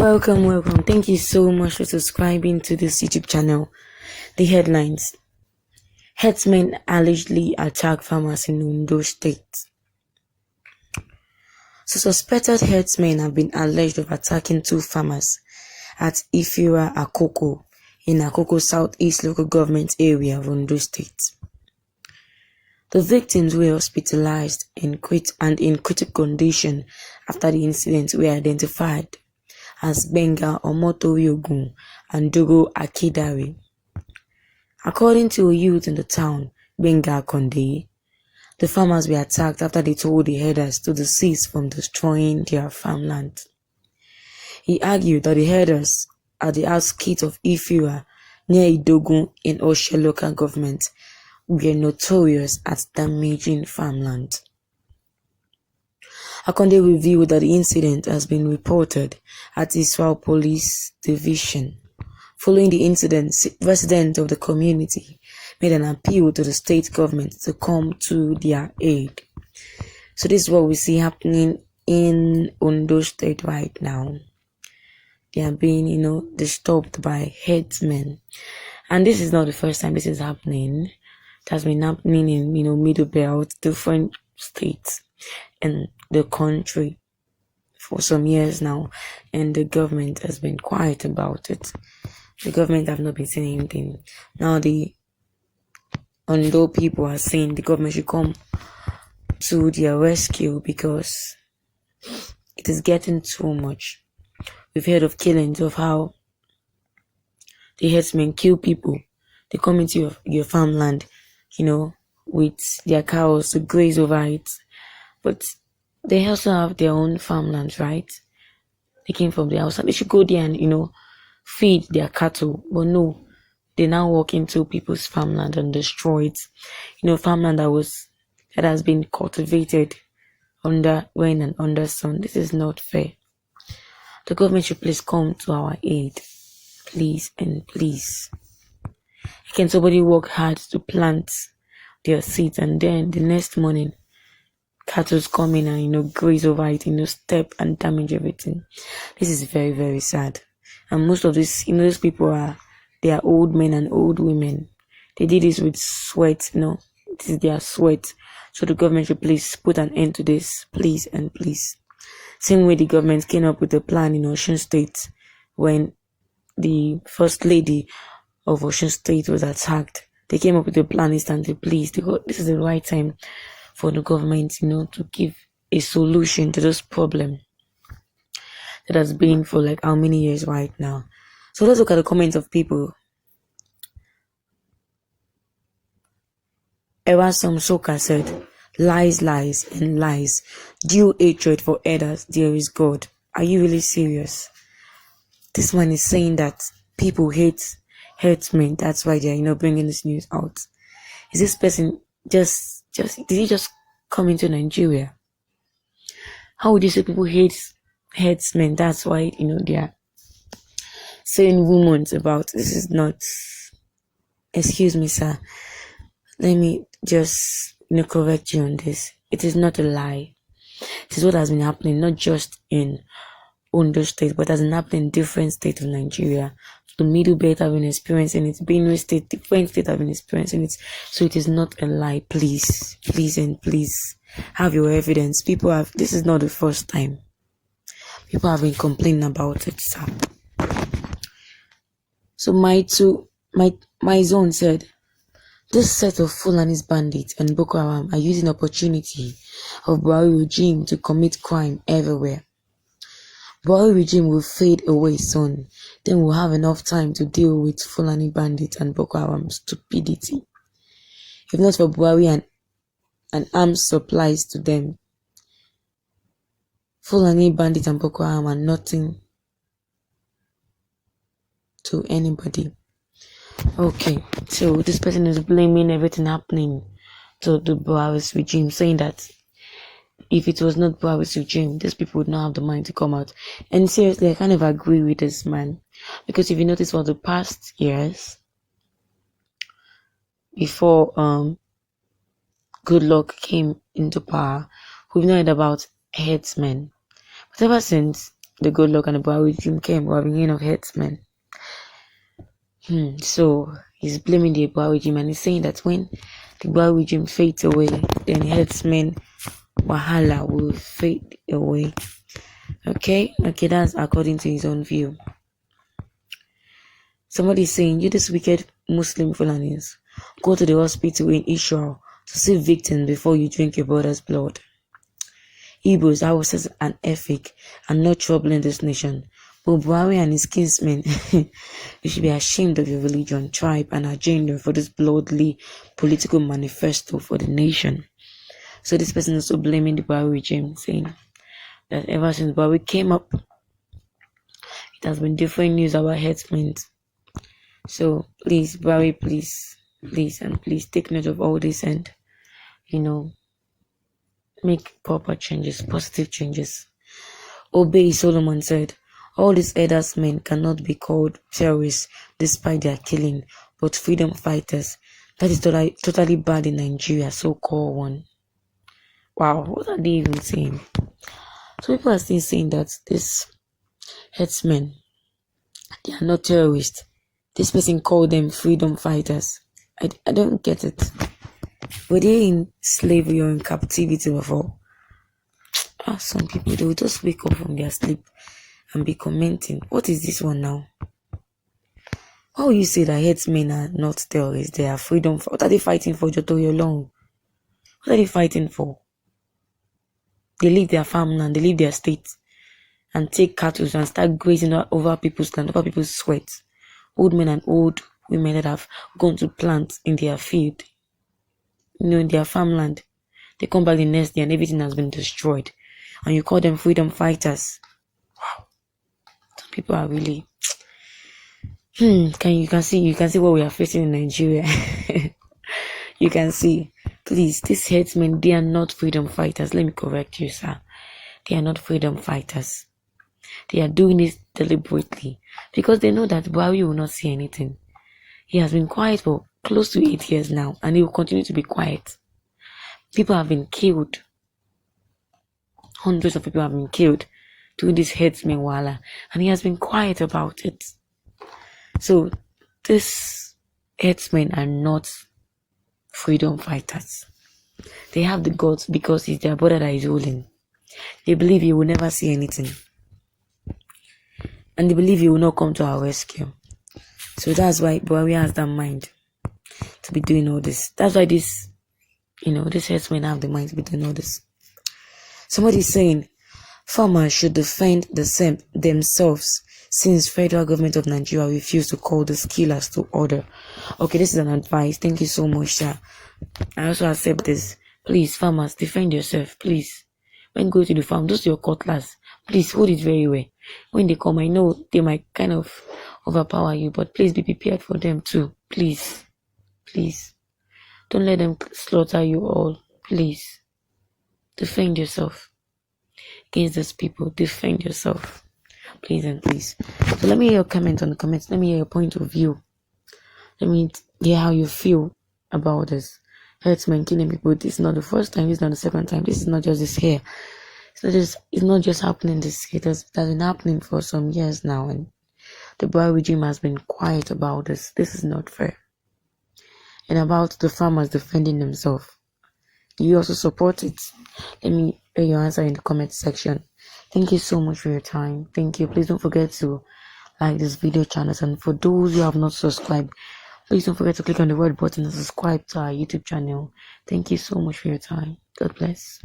Welcome. Thank you so much for subscribing to this YouTube channel. The headlines: herdsmen allegedly attack farmers in Ondo State. So suspected herdsmen have been alleged of attacking two farmers at Ifira Akoko in Akoko Southeast local government area of Ondo State. The victims were hospitalized in critical condition after the incident were identified as Benga Omotoriogun and Dogo Akidari. According to a youth in the town, Benga Konde, the farmers were attacked after they told the herders to desist from destroying their farmland. He argued that the herders at the outskirts of Ifira, near Idogun in Oshe local government, were notorious at damaging farmland. Akonde revealed that the incident has been reported at Israel Police Division. Following the incident, residents of the community made an appeal to the state government to come to their aid. So this is what we see happening in Ondo State right now. They are being, disturbed by herdsmen. And this is not the first time this is happening. It has been happening in, Middle Belt, different states in the country for some years now. And the government has been quiet about it. The government have not been saying anything. Now the Ondo people are saying the government should come to their rescue because it is getting too much. We've heard of killings, of how the herdsmen kill people. They come into your farmland, with their cows to graze over it. But they also have their own farmlands, right? They came from the house and they should go there and, feed their cattle. But no, they now walk into people's farmland and destroy it. Farmland that has been cultivated under rain and under sun. This is not fair. The government should please come to our aid. Please and please. Can somebody work hard to plant their seeds and then the next morning cattle come in and graze over it, step and damage everything? This is very, very sad. And most of these people they are old men and old women. They did this with sweat, this is their sweat. So the government should please put an end to this, please and please. Same way the government came up with a plan in Osun State when the first lady of Osun State was attacked. They came up with a plan instantly, please. This is the right time for the government, to give a solution to this problem that has been for like how many years right now. So let's look at the comments of people. Erasum Soka said, lies, and lies. Due hatred for others, there is God. Are you really serious? This man is saying that people hate herdsmen. That's why they're, bringing this news out. Is this person did he just come into Nigeria? How would you say people hate herdsmen? That's why, they are saying rumors about this. Is not, excuse me, sir. Let me just, correct you on this. It is not a lie. This is what has been happening, not just in Ondo State, but has been happening in different states of Nigeria. The Middle Belt have been experiencing it. Benue State, different states have been experiencing it. So it is not a lie. Please and please have your evidence. This is not the first time. People have been complaining about it, sir. So my zone said, this set of Fúláñi bandits and Boko Haram are using opportunity of Buhari regime to commit crime everywhere. Buhari regime will fade away soon. Then we'll have enough time to deal with Fúláñi bandits and Boko Haram stupidity. If not for Buhari and arms supplies to them, Fúláñi bandits and Boko Haram are nothing to anybody. Okay, so this person is blaming everything happening to the Buhari's regime, saying that if it was not Buhari's regime, these people would not have the mind to come out. And seriously, I kind of agree with this man, because if you notice for the past years, before Good Luck came into power, we've not heard about herdsmen. But ever since the good luck and the Buhari regime came, we have been hearing of herdsmen. So he's blaming the Buhari regime, and he's saying that when the Buhari regime fades away, then herdsmen wahala will fade away. Okay, that's according to his own view. Somebody's saying, you this wicked Muslim Fúláñis, go to the hospital in Israel to see victims before you drink your brother's blood. Igbos, Hausas, and Efik are not troubling this nation. But Buhari and his kinsmen, you should be ashamed of your religion, tribe, and agenda for this bloodly political manifesto for the nation. So this person is also blaming the Buhari regime, saying that ever since Buhari came up, it has been different news about herdsmen. So please, Buhari, please take note of all this and, make proper changes, positive changes. Obey, Solomon said, all these elders men cannot be called terrorists despite their killing, but freedom fighters. That is totally bad in Nigeria, so-called one. Wow, what are they even saying? So people are still saying that these herdsmen, they are not terrorists. This person called them freedom fighters. I don't get it. Were they in slavery or in captivity before? Some people, they will just wake up from their sleep and be commenting. What is this one now? Why will you say that herdsmen are not terrorists? They are freedom. What are they fighting for, Jotoyo Long? What are they fighting for? They leave their farmland, they leave their state, and take cattle and start grazing over people's land, over people's sweat. Old men and old women that have gone to plant in their field, in their farmland. They come back the next day and everything has been destroyed. And you call them freedom fighters. Wow. Some people are really... You can see what we are facing in Nigeria. You can see. Please, these herdsmen, they are not freedom fighters. Let me correct you, sir. They are not freedom fighters. They are doing this deliberately because they know that Buhari will not say anything. He has been quiet for close to 8 years now, and he will continue to be quiet. People have been killed. Hundreds of people have been killed doing this herdsmen wala, and he has been quiet about it. So these herdsmen are not freedom fighters. They have the guts because it's their brother that is ruling. They believe he will never see anything, and they believe he will not come to our rescue. So that's why Buhari has that mind to be doing all this. That's why these herdsmen have the mind to be doing all this. Somebody is saying farmers should defend themselves since federal government of Nigeria refused to call the killers to order. Okay, this is an advice. Thank you so much, sir. I also accept this. Please, farmers, defend yourself, please. When go to the farm, just your cutlass. Please hold it very well. When they come, I know they might kind of overpower you, but please be prepared for them too. Please. Don't let them slaughter you all. Please. Defend yourself against those people. Defend yourself. Please and please. So let me hear your comment on the comments. Let me hear your point of view. Let me hear how you feel about this. Herdsmen killing people. This is not the first time. This is not the second time. This is not just this here. It's not just happening this year. It has been happening for some years now, and the Buhari regime has been quiet about this. This is not fair. And about the farmers defending themselves, do you also support it? Let me hear your answer in the comment section. Thank you so much for your time. Thank you. Please don't forget to like this video channel, and for those who have not subscribed, please don't forget to click on the red button and subscribe to our YouTube channel. Thank you so much for your time. God bless.